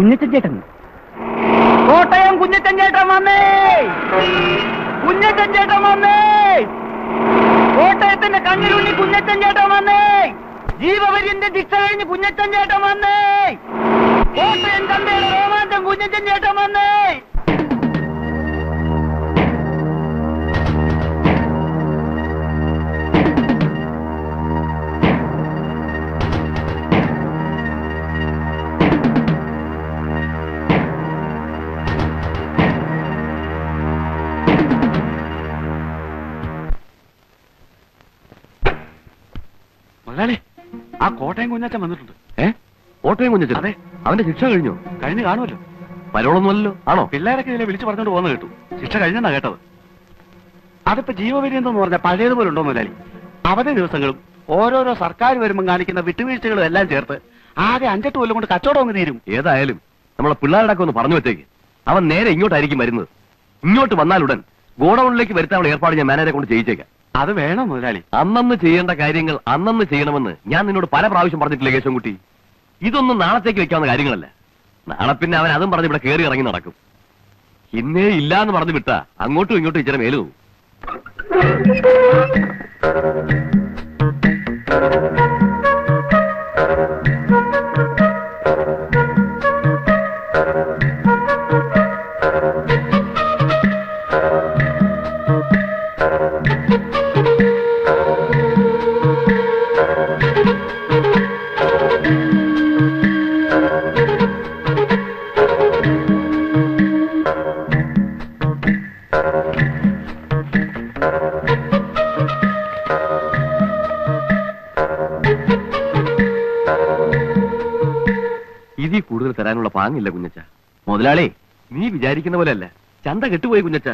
കുഞ്ഞച്ചൻ ചേട്ടൻ, കോട്ടയം കുഞ്ഞച്ചൻ ചേട്ടൻ വന്നേ! കുഞ്ഞച്ചൻ ചേട്ടൻ വന്നേ! കോട്ടയത്തിന്റെ കണ്ണിലുണ്ണി കുഞ്ഞച്ചൻ ചേട്ടൻ വന്നേ! ജീവപര്യന്റെ ശിക്ഷ കഴിഞ്ഞ് കുഞ്ഞച്ചൻ ചേട്ടൻ വന്നേ! കോട്ടയം ചന്തയുടെ രോമാഞ്ചം കുഞ്ഞച്ചൻ ചേട്ടൻ വന്നേ! മലയാളി, ആ കോട്ടയം കുഞ്ഞച്ചൻ വന്നിട്ടുണ്ട്. കോട്ടയം കുഞ്ഞച്ചൻ? അതെ. അവന്റെ ശിക്ഷ കഴിഞ്ഞു? കഴിഞ്ഞ് കാണുമല്ലോ. പരോളൊന്നുമല്ലോ? ആണോ? പിള്ളേരൊക്കെ ഇതിലെ വിളിച്ചു പറഞ്ഞോണ്ട് പോകുന്ന കേട്ടു. ശിക്ഷ കഴിഞ്ഞെന്നാ കേട്ടത്. അതിപ്പോ ജീവപര്യന്തം പറഞ്ഞാൽ പഴയതുപോലെ ഉണ്ടോ മുതലാളി? അവധി ദിവസങ്ങളും ഓരോരോ സർക്കാർ വരുമ്പോൾ കാണിക്കുന്ന വിട്ടുവീഴ്ചകളും എല്ലാം ചേർത്ത് ആകെ 5-8 കൊല്ലം കൊണ്ട് കച്ചവടം അങ്ങ് തീരും. ഏതായാലും നമ്മളെ പിള്ളേരുടെ ഒന്ന് പറഞ്ഞു വെച്ചേക്ക്. അവൻ നേരെ ഇങ്ങോട്ടായിരിക്കും വരുന്നത്. ഇങ്ങോട്ട് വന്നാലുടൻ ഗോഡൌണിലേക്ക് വരുത്താനുള്ള ഏർപ്പാട് ഞാൻ മാനേജരെ കൊണ്ട് ചെയ്യിച്ചേക്കാം. അത് വേണം മുതലാളി. അന്നന്ന് ചെയ്യേണ്ട കാര്യങ്ങൾ അന്നന്ന് ചെയ്യണമെന്ന് ഞാൻ നിന്നോട് പല പ്രാവശ്യം പറഞ്ഞിട്ടില്ലേ കേശവൻകുട്ടി? ഇതൊന്നും നാളത്തേക്ക് വെക്കാവുന്ന കാര്യങ്ങളല്ല. നാളെ പിന്നെ അവൻ അതും പറഞ്ഞ് ഇവിടെ കയറി ഇറങ്ങി നടക്കും. ഇന്നേ ഇല്ലാന്ന് പറഞ്ഞു വിട്ടാ അങ്ങോട്ടും ഇങ്ങോട്ടും ഇച്ചിരി മേലു പോകും. ഇതിൽ കൂടുതൽ തരാനുള്ള പാങ്ങില്ല കുഞ്ഞച്ച. മുതലാളി, നീ വിചാരിക്കുന്ന പോലെയല്ല. ചന്ത കെട്ടുപോയി കുഞ്ഞച്ച.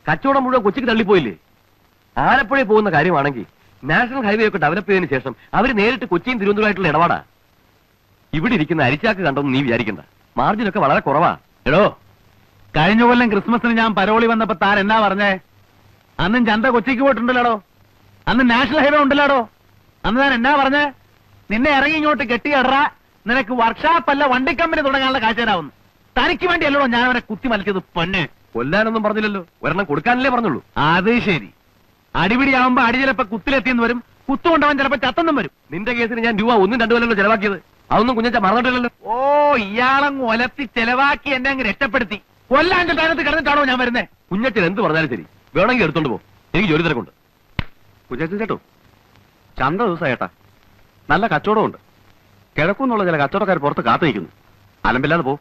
കച്ചവടം മുഴുവൻ കൊച്ചിക്ക് തള്ളിപ്പോയില്ലേ? ആലപ്പുഴയിൽ പോകുന്ന കാര്യമാണെങ്കിൽ നാഷണൽ ഹൈവേ ഒക്കെ ഡെവലപ്പ് ചെയ്തതിനു ശേഷം അവര് നേരിട്ട് കൊച്ചിയും തിരുവനന്തപുരമായിട്ടുള്ള ഇടപാടാ. ഇവിടെ ഇരിക്കുന്ന അരിച്ചാക്ക് കണ്ടൊന്നും നീ വിചാരിക്കണ്ട. മാർജിനൊക്കെ വളരെ കുറവാ. എടോ, കഴിഞ്ഞ കൊല്ലം ക്രിസ്മസിന് ഞാൻ പരോളി വന്നപ്പോ താൻ എന്നാ പറഞ്ഞേ? അന്നും ചന്ത കൊച്ചിക്ക് പോയിട്ടുണ്ടല്ലോ. അന്ന് നാഷണൽ ഹൈവേ ഉണ്ടല്ലോ. അന്ന് ഞാൻ എന്നാ പറഞ്ഞേ? നിന്നെ ഇറങ്ങി ഇങ്ങോട്ട് കെട്ടിയടറ, നിനക്ക് വർക്ക്ഷോപ്പ് അല്ല വണ്ടി കമ്പനി തുടങ്ങാനുള്ള കാഴ്ചരാവുന്നു. തനിക്ക് വേണ്ടിയല്ലോ ഞാൻ അവനെ കുത്തി മലിച്ചത്. പൊന്ന്, കൊല്ലാനൊന്നും പറഞ്ഞില്ലല്ലോ. ഒരെണ്ണം കൊടുക്കാനല്ലേ പറഞ്ഞുള്ളൂ. അത് ശരി. അടിപിടിയാവുമ്പോ അടി ചിലപ്പോ കുത്തിലെത്തിയെന്ന് വരും, കുത്തുകൊണ്ടവൻ ചിലപ്പോ ചത്തെന്നും വരും. നിന്റെ കേസിന് ഞാൻ രൂപ 1-2 കൊല്ലല്ലോ ചെലവാക്കിയത്. അതൊന്നും കുഞ്ഞച്ച മറന്നിട്ടില്ലല്ലോ. ഓ, ഇയാളങ്ങ് ഒലത്തി ചെലവാക്കി എന്നെ അങ്ങ് രക്ഷപ്പെടുത്തി. കൊല്ലാൻ സ്ഥാനത്ത് കിടന്നിട്ടാണോ ഞാൻ വരുന്നേ? കുഞ്ഞച്ചൻ എന്ത് പറഞ്ഞാലും ശരി, വേണമെങ്കിൽ എടുത്തോണ്ട് പോ. എനിക്ക് ജോലി തിരക്കുണ്ട്. കുഞ്ഞച്ചൻ ചേട്ടോ, ചന്ത ദിവസം ഏട്ടാ, നല്ല കച്ചവടമുണ്ട്. കിഴക്കുന്നുള്ള ചില കച്ചവടക്കാർ പുറത്ത് കാത്തു നിൽക്കുന്നു. അലമ്പില്ലാതെ പോ.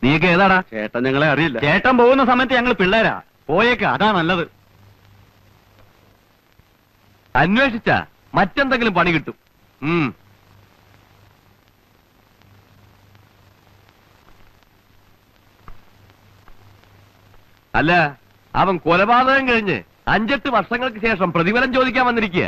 നീയൊക്കെ ഏതാടാ? ചേട്ടൻ ഞങ്ങളെ അറിയില്ല. ചേട്ടൻ പോകുന്ന സമയത്ത് ഞങ്ങൾ പിള്ളേരാ. പോയേക്ക, അതാ നല്ലത്. അന്വേഷിച്ച മറ്റെന്തെങ്കിലും പണി കിട്ടും. അല്ല, അവൻ കൊലപാതകം കഴിഞ്ഞ് 5-8 വർഷങ്ങൾക്ക് ശേഷം പ്രതിഫലം ചോദിക്കാൻ വന്നിരിക്കുക.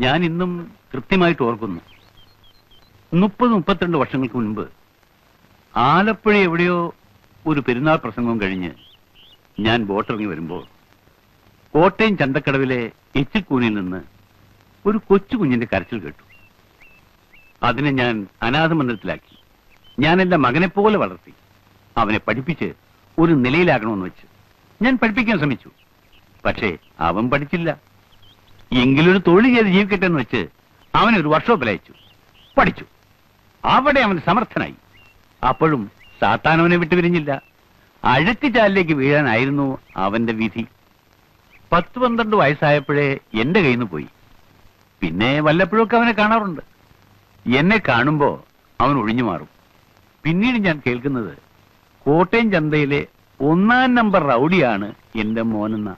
ഞാൻ ഇന്നും കൃത്യമായിട്ട് ഓർക്കുന്നു. 30-32 വർഷങ്ങൾക്ക് മുൻപ് ആലപ്പുഴ എവിടെയോ ഒരു പെരുന്നാൾ പ്രസംഗവും കഴിഞ്ഞ് ഞാൻ ബോട്ടിറങ്ങി വരുമ്പോൾ കോട്ടയം ചന്തക്കടവിലെ എച്ചിക്കൂനിൽ നിന്ന് ഒരു കൊച്ചു കുഞ്ഞിന്റെ കരച്ചിൽ കേട്ടു. അതിനെ ഞാൻ അനാഥ മന്ദിരത്തിലാക്കി. ഞാൻ എന്റെ മകനെപ്പോലെ വളർത്തി. അവനെ പഠിപ്പിച്ച് ഒരു നിലയിലാക്കണമെന്ന് വെച്ച് ഞാൻ പഠിപ്പിക്കാൻ ശ്രമിച്ചു. പക്ഷേ അവൻ പഠിച്ചില്ല. എങ്കിലൊരു തൊഴിൽ ചെയ്ത് ജീവിക്കട്ടെ എന്ന് വെച്ച് അവനൊരു വർക്ക്ഷോപ്പിൽ അയച്ചു. പഠിച്ചു. അവിടെ അവൻ സമർത്ഥനായി. അപ്പോഴും സാത്താൻ അവനെ വിട്ടുപിരിഞ്ഞില്ല. അഴുക്കുചാലിലേക്ക് വീഴാനായിരുന്നു അവന്റെ വിധി. 10-12 വയസ്സായപ്പോഴേ എന്റെ കയ്യിൽ നിന്ന് പോയി. പിന്നെ വല്ലപ്പോഴൊക്കെ അവനെ കാണാറുണ്ട്. എന്നെ കാണുമ്പോ അവൻ ഒഴിഞ്ഞു മാറും. പിന്നീട് ഞാൻ കേൾക്കുന്നത് കോട്ടയം ചന്തയിലെ 1-ാം നമ്പർ റൗഡിയാണ് എന്റെ മോനെന്ന.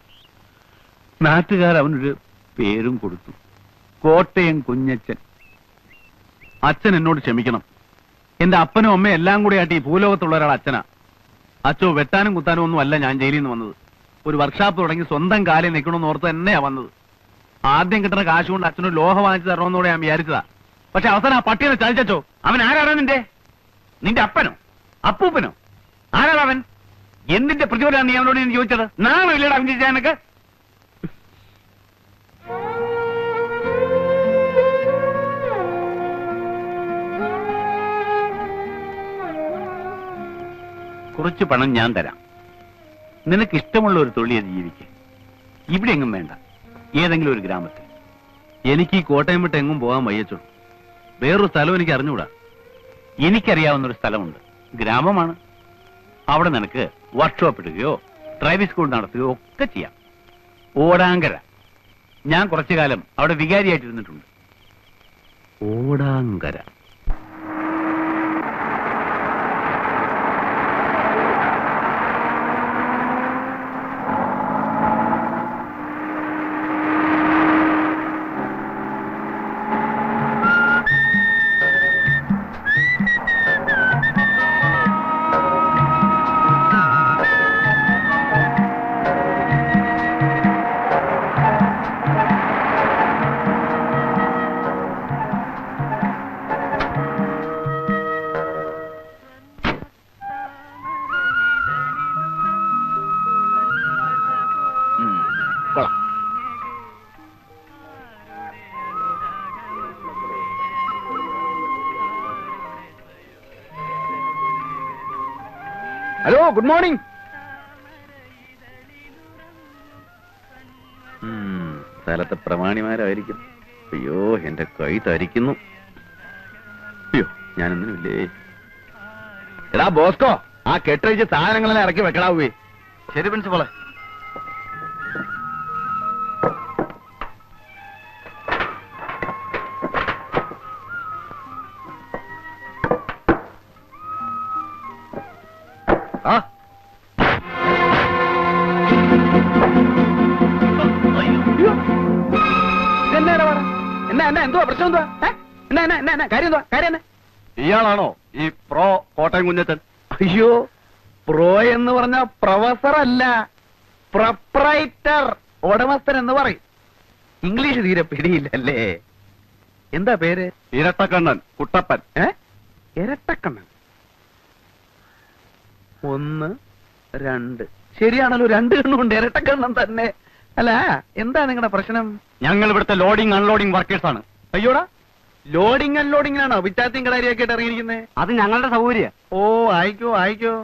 നാട്ടുകാർ അവനൊരു പേരും കൊടുത്തു, കോട്ടയം കുഞ്ഞച്ചൻ. അച്ഛൻ എന്നോട് ക്ഷമിക്കണം. എന്റെ അപ്പനും അമ്മയും എല്ലാം കൂടെ ആയിട്ട് ഈ ഭൂലോകത്തുള്ള ഒരാൾ അച്ഛനാ. അച്ഛോ വെട്ടാനും കുത്താനും ഒന്നും അല്ല ഞാൻ ജയിലിൽ നിന്ന് വന്നത്. ഒരു വർക്ക്ഷോപ്പ് തുടങ്ങി സ്വന്തം കാലിൽ നിൽക്കണമെന്ന് ഓർത്ത് തന്നെയാ വന്നത്. ആദ്യം കിട്ടുന്ന കാശ് കൊണ്ട് അച്ഛനൊരു ലോഹ വാങ്ങിച്ചു തരണമെന്നോടെ ഞാൻ വിചാരിച്ചതാ. പക്ഷെ അവസാനം ആ പട്ടിയെ ചതിച്ചോ. അവൻ ആരാണ്? നിന്റെ അപ്പനോ അപ്പൂപ്പനോ? ആരാണ് അവൻ? എന്തിന്റെ പ്രതിഫലമാണ് നീ അവനോട് ഞാൻ ചോദിച്ചത്? നാണോ ഇല്ലടാ അവൻ ചോദിച്ചാൽ എനിക്ക്? കുറച്ച് പണം ഞാൻ തരാം. നിനക്ക് ഇഷ്ടമുള്ള ഒരു തൊഴിൽ ചെയ്ത് ജീവിക്കുക. ഇവിടെ എങ്ങും വേണ്ട, ഏതെങ്കിലും ഒരു ഗ്രാമത്തിൽ. എനിക്ക് ഈ കോട്ടയം വിട്ട് എങ്ങും പോകാൻ വയ്യച്ചോ. വേറൊരു സ്ഥലം എനിക്ക് അറിഞ്ഞുകൂടാ. എനിക്കറിയാവുന്നൊരു സ്ഥലമുണ്ട്, ഗ്രാമമാണ്. അവിടെ നിനക്ക് വർക്ക്ഷോപ്പ് ഇടുകയോ ഡ്രൈവിംഗ് സ്കൂൾ നടത്തുകയോ ഒക്കെ ചെയ്യാം. ഓടാങ്കര. ഞാൻ കുറച്ചു കാലം അവിടെ വികാരിയായിട്ടിരുന്നിട്ടുണ്ട്. ഓടാങ്കര. Hello, good morning. സ്ഥലത്തെ പ്രമാണിമാരായിരിക്കും. അയ്യോ, എന്റെ കൈ തരിക്കുന്നു. അയ്യോ, ഞാനൊന്നുമില്ലേ. എടാ ബോസ്കോ, ആ കെട്ടഴിച്ച് സാധനങ്ങളെല്ലാം ഇറക്കി വെക്കടാവേ. ശരി പ്രിൻസിപ്പളെ. ആ എന്തുവാ പ്രശ്നം? എന്തുവാ കാര്യം? കാര്യം ഇയാളാണോ ഈ പ്രോ കോട്ടയം കുഞ്ഞച്ചൻ? അയ്യോ, പ്രോ എന്ന് പറഞ്ഞ പ്രൊഫസർ അല്ല, പ്രൊപ്രൈറ്റർ, ഉടമസ്ഥൻ എന്ന് പറയും. ഇംഗ്ലീഷ് തീരെ പിടിയില്ലല്ലേ. എന്താ പേര്? ഇരട്ടക്കണ്ണൻ കുട്ടപ്പൻ. ഇരട്ടക്കണ്ണൻ. 1, 2. ശരിയാണല്ലോ, 2 കണ്ണുണ്ട്. ഇരട്ടക്കണ്ണൻ തന്നെ. അല്ല, എന്താ നിങ്ങളുടെ പ്രശ്നം? ഞങ്ങൾ ഇവിടുത്തെ ലോഡിംഗ് അൺലോഡിംഗ് വർക്കേഴ്സ് ആണ്. അയ്യോടാ, ലോഡിംഗ് അൺലോഡിംഗിനാണോ വിറ്റാത്തിയും കടാരിയൊക്കെ ആയിട്ട് ഇറങ്ങിയിരിക്കുന്നത്? അത് ഞങ്ങളുടെ സൗകര്യം. ഓ, ആയിക്കോ.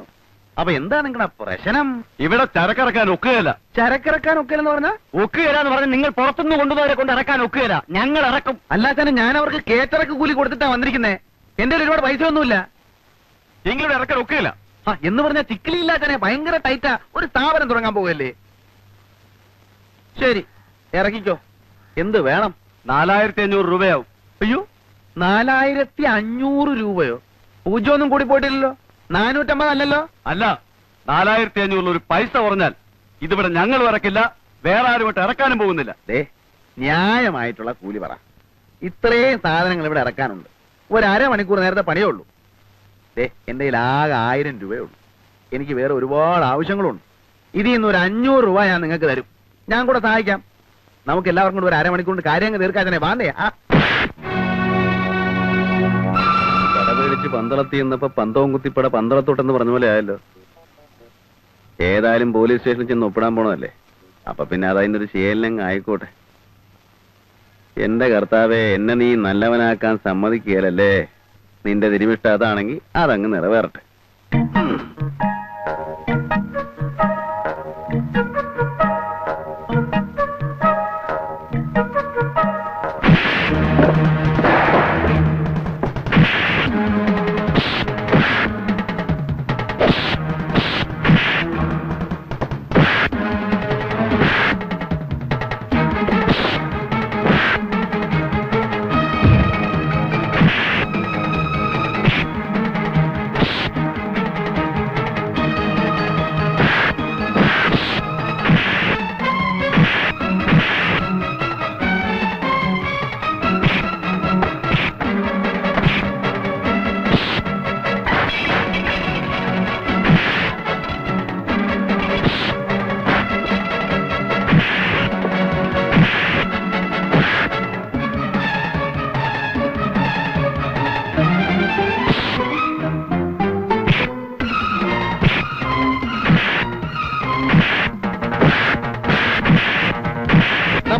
അപ്പൊ എന്താ നിങ്ങളുടെ പ്രശ്നം? ഇവിടെ ചരക്കിറക്കാൻ ഒക്കുകയില്ല. ചരക്കിറക്കാൻ ഒക്കുകയെന്ന് പറഞ്ഞാൽ? ഒക്കുകയില്ല എന്ന് പറഞ്ഞാൽ നിങ്ങൾ പുറത്തുനിന്ന് കൊണ്ടുപോയവരെ കൊണ്ട് ഇറക്കാൻ ഒക്കുകയില്ല. ഞങ്ങൾ ഇറക്കും. അല്ലാതെ ഞാൻ അവർക്ക് കേറ്റിറക്ക് കൂലി കൊടുത്തിട്ടാ വന്നിരിക്കുന്നേ. എന്റെ ഒരുപാട് പൈസ ഒന്നുമില്ല. എങ്കിലും ഇറക്കാൻ ഒക്കുകയില്ല എന്ന് പറഞ്ഞാൽ ചിക്കിലില്ലാത്തനെ ഭയങ്കര ടൈറ്റാ. ഒരു സ്ഥാപനം തുടങ്ങാൻ പോകല്ലേ. ശരി, ഇറക്കിക്കോ. എന്ത് വേണം? 4500 രൂപയാവും. അയ്യോ, 4500 രൂപയോ? പൂജ്യമൊന്നും കൂടി പോയിട്ടില്ലല്ലോ. 450 അല്ലല്ലോ? അല്ല, 4500 ഒരു പൈസ പറഞ്ഞാൽ ഇതിവിടെ ഞങ്ങൾ ഇറക്കില്ല, വേറെ ആരും ഇട്ട് ഇറക്കാനും പോകുന്നില്ല. ന്യായമായിട്ടുള്ള കൂലി പറ. ഇത്രയും സാധനങ്ങൾ ഇവിടെ ഇറക്കാനുണ്ട്. ഒരു അരമണിക്കൂർ നേരത്തെ പണിയേ ഉള്ളൂ. എന്റെ കയ്യിൽ ആകെ 1000 രൂപയേ ഉള്ളൂ. എനിക്ക് വേറെ ഒരുപാട് ആവശ്യങ്ങളുണ്ട്. ഇതിൽ നിന്ന് ഒരു 500 രൂപ ഞാൻ നിങ്ങൾക്ക് തരും. ഞാൻ കൂടെ സഹായിക്കാം. നമുക്ക് എല്ലാവർക്കും കൂടി ഒരു അരമണിക്കൂർ കാര്യം തീർക്കാതെ വാന്നേ. പടപേടിച്ച് പന്തളത്തി എന്നപ്പോ പന്തവും കുത്തിപ്പട പന്തളത്തോട്ടെന്ന് പറഞ്ഞ പോലെ ആയല്ലോ. ഏതായാലും പോലീസ് സ്റ്റേഷനിൽ ചെന്ന് ഒപ്പിടാൻ പോണതല്ലേ, അപ്പൊ പിന്നെ അതതിന്റെ ഒരു ശീലം ആയിക്കോട്ടെ. എന്റെ കർത്താവെ, എന്നെ നീ നല്ലവനാക്കാൻ സമ്മതിക്കുകയല്ലേ. നിന്റെ തിരുമിഷ്ട അതാണെങ്കിൽ അതങ്ങ് നിറവേറട്ടെ.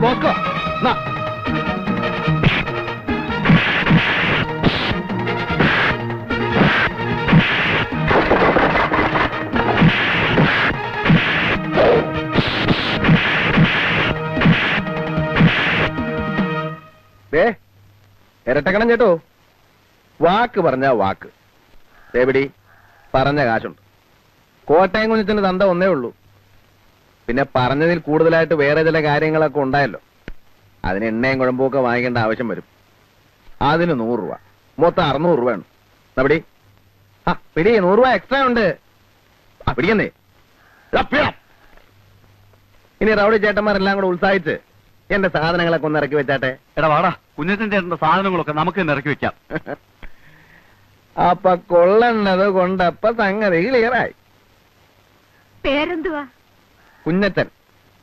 ബോസ്കോ, ഇരട്ടക്കണം ചേട്ടോ. വാക്ക് പറഞ്ഞ വാക്ക്. എവിടെ പറഞ്ഞ കാശുണ്ട്. കോട്ടയം കുഞ്ഞിന്റെ തന്ത ഒന്നേ ഉള്ളൂ. പിന്നെ പറഞ്ഞതിൽ കൂടുതലായിട്ട് വേറെ ചില കാര്യങ്ങളൊക്കെ ഉണ്ടായല്ലോ. അതിന് എണ്ണയും കുഴമ്പൊക്കെ വാങ്ങിക്കേണ്ട ആവശ്യം വരും. അതിന് 100 രൂപ, മൊത്തം 600 രൂപയാണ്. പിടി, പിടി, 100 രൂപ എക്സ്ട്രാ ഉണ്ട്. പിടിക്കുന്നേ. ഇനി റൗഡി ചേട്ടന്മാരെല്ലാം കൂടെ ഉത്സാഹിച്ച് എന്റെ സാധനങ്ങളൊക്കെ ഒന്ന് ഇറക്കി വെച്ചാട്ടെ. എടാ വാടാ, കുഞ്ഞച്ചൻ ചേട്ടന്റെ സാധനങ്ങളൊക്കെ നമുക്ക് തന്നെ ഇറക്കി വെക്കാം. അപ്പൊ കൊള്ളണത് കൊണ്ടപ്പ സംഗതി ക്ലിയറായി. പേരെന്തുവാ? കുഞ്ഞച്ചൻ,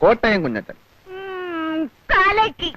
കോട്ടയം കുഞ്ഞച്ചൻ. കാലയ്ക്ക്